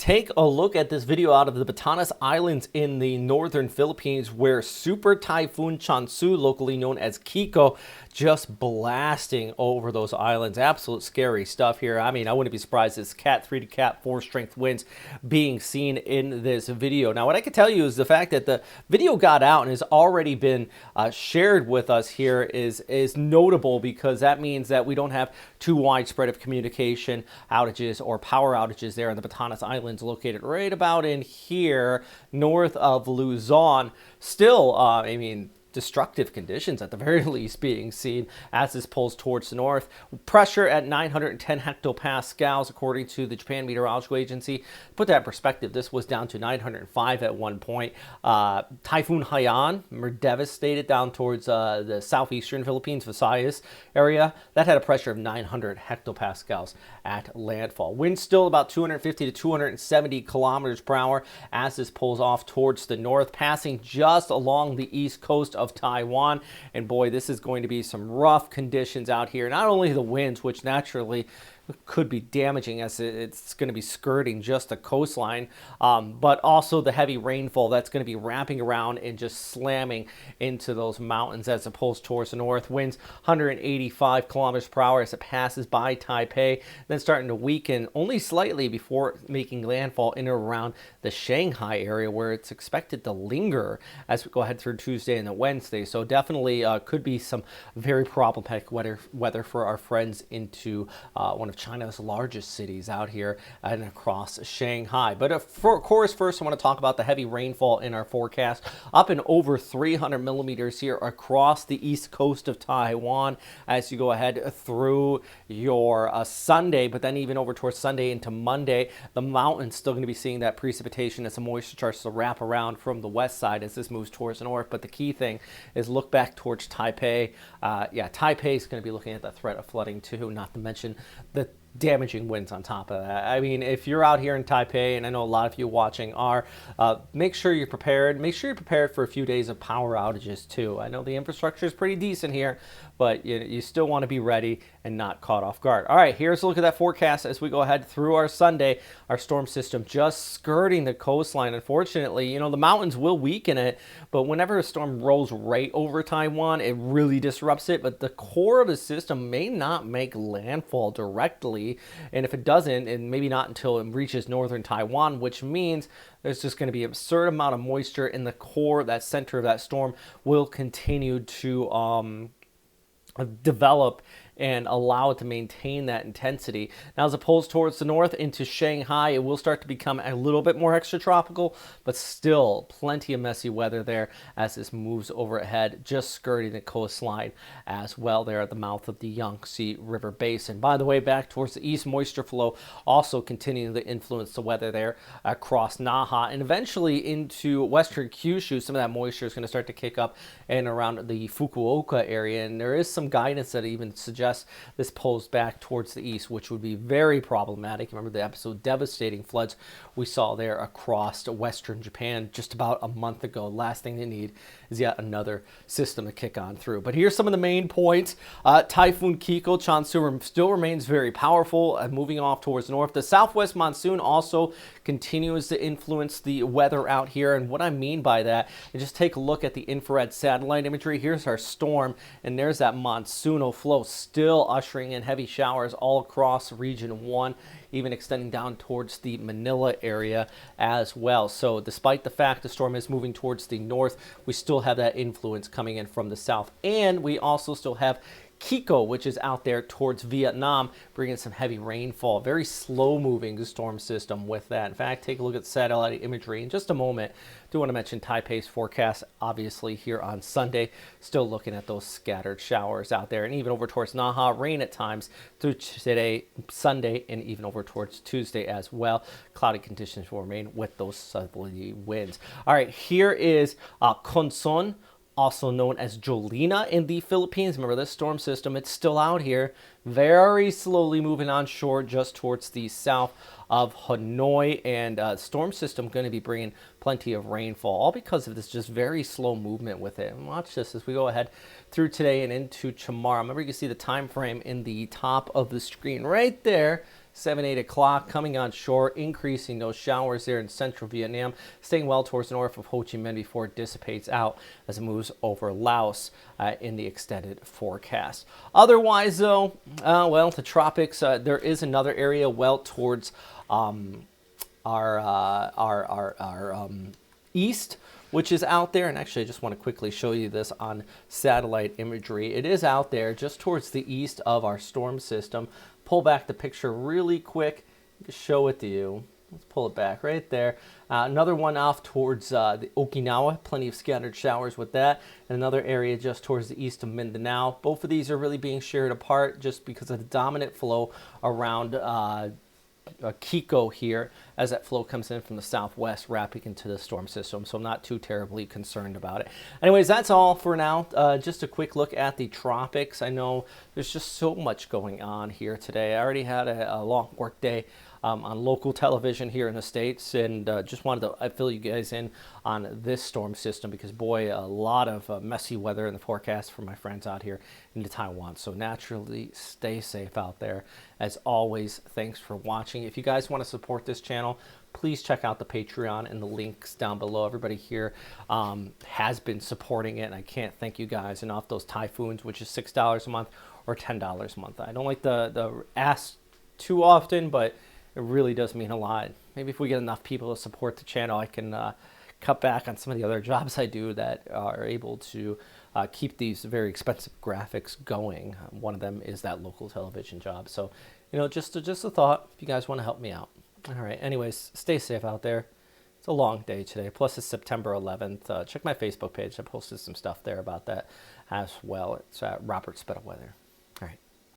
Take a look at this video out of the Batanes Islands in the northern Philippines where Super Typhoon Chantsu, locally known as Kiko, just blasting over those islands. Absolute scary stuff here. I mean, I wouldn't be surprised it's Cat 3 to Cat 4 strength winds being seen in this video. Now, what I can tell you is the fact that the video got out and has already been shared with us here is notable, because that means that we don't have too widespread of communication outages or power outages there in the Batanes Islands, located right about in here north of Luzon. Still, I mean, destructive conditions at the very least being seen as this pulls towards the north. Pressure at 910 hectopascals according to the Japan Meteorological Agency. Put that in perspective, this was down to 905 at one point. Typhoon Haiyan, devastated down towards the southeastern Philippines, Visayas area. That had a pressure of 900 hectopascals at landfall. Wind still about 250 to 270 kilometers per hour as this pulls off towards the north, passing just along the east coast of Taiwan. And boy, this is going to be some rough conditions out here. Not only the winds, which naturally could be damaging as it's going to be skirting just the coastline, but also the heavy rainfall that's going to be wrapping around and just slamming into those mountains as it pulls towards the north. Winds 185 kilometers per hour as it passes by Taipei, then starting to weaken only slightly before making landfall in or around the Shanghai area, where it's expected to linger as we go ahead through Tuesday and the Wednesday. So definitely could be some very problematic weather for our friends into one of China's largest cities out here and across Shanghai. But of course, first I want to talk about the heavy rainfall in our forecast. Up and over 300 millimeters here across the east coast of Taiwan as you go ahead through your Sunday, but then even over towards Sunday into Monday, the mountains still going to be seeing that precipitation as the moisture starts to wrap around from the west side as this moves towards the north. But the key thing is look back towards Taipei. Taipei is going to be looking at the threat of flooding too, not to mention the damaging winds on top of that. I mean, if you're out here in Taipei, and I know a lot of you watching are, make sure you're prepared. Make sure you're prepared for a few days of power outages too. I know the infrastructure is pretty decent here, but you still want to be ready and not caught off guard. All right, here's a look at that forecast as we go ahead through our Sunday. Our storm system just skirting the coastline. Unfortunately, you know, the mountains will weaken it, but whenever a storm rolls right over Taiwan, it really disrupts it. But the core of the system may not make landfall directly, and if it doesn't, and maybe not until it reaches northern Taiwan, which means there's just going to be an absurd amount of moisture in the core, that center of that storm will continue to develop and allow it to maintain that intensity. Now, as it pulls towards the north into Shanghai, it will start to become a little bit more extratropical, but still plenty of messy weather there as this moves overhead, just skirting the coastline as well there at the mouth of the Yangtze River Basin. By the way, back towards the east, moisture flow also continuing to influence the weather there across Naha and eventually into western Kyushu. Some of that moisture is going to start to kick up and around the Fukuoka area, and there is some guidance that even suggests this pulls back towards the east, which would be very problematic. Remember the episode devastating floods we saw there across western Japan just about a month ago. Last thing they need is yet another system to kick on through. But here's some of the main points. Typhoon Kiko Chantsu still remains very powerful, moving off towards the north. The southwest monsoon also continues to influence the weather out here. And what I mean by that, and just take a look at the infrared satellite imagery. Here's our storm, and there's that monsoonal flow still ushering in heavy showers all across region 1, even extending down towards the Manila area as well. So despite the fact the storm is moving towards the north, we still have that influence coming in from the south. And we also still have Kiko, which is out there towards Vietnam, bringing some heavy rainfall. Very slow moving storm system with that. In fact, take a look at satellite imagery in just a moment. Do want to mention Taipei's forecast, obviously here on Sunday. Still looking at those scattered showers out there, and even over towards Naha, rain at times through today, Sunday, and even over towards Tuesday as well. Cloudy conditions will remain with those southerly winds. All right, here is Conson, also known as Jolina in the Philippines. Remember this storm system, it's still out here, very slowly moving on shore just towards the south of Hanoi, and storm system going to be bringing plenty of rainfall, all because of this just very slow movement with it. And watch this as we go ahead through today and into tomorrow. Remember, you can see the time frame in the top of the screen right there. 7, 8 o'clock, coming on shore, increasing those showers there in central Vietnam, staying well towards the north of Ho Chi Minh before it dissipates out as it moves over Laos in the extended forecast. Otherwise, though, well, the tropics, there is another area well towards our east, which is out there. And actually, I just want to quickly show you this on satellite imagery. It is out there just towards the east of our storm system. Pull back the picture really quick, show it to you. Let's pull it back right there. Another one off towards the Okinawa, plenty of scattered showers with that. And another area just towards the east of Mindanao. Both of these are really being shared apart just because of the dominant flow around Kiko here, as that flow comes in from the southwest, wrapping into the storm system. So I'm not too terribly concerned about it. Anyways, that's all for now. Just a quick look at the tropics. I know there's just so much going on here today. I already had a long work day on local television here in the States, and just wanted to fill you guys in on this storm system because, boy, a lot of messy weather in the forecast for my friends out here into Taiwan. So naturally, stay safe out there. As always, thanks for watching. If you guys want to support this channel, please check out the Patreon and the links down below. Everybody here has been supporting it, and I can't thank you guys enough. Those typhoons, which is $6 a month or $10 a month. I don't like the ask too often, but it really does mean a lot. Maybe if we get enough people to support the channel, I can cut back on some of the other jobs I do that are able to keep these very expensive graphics going. One of them is that local television job. So, you know, just a thought if you guys want to help me out. All right. Anyways, stay safe out there. It's a long day today. Plus, it's September 11th. Check my Facebook page. I posted some stuff there about that as well. It's Robert Spetta Weather. All right.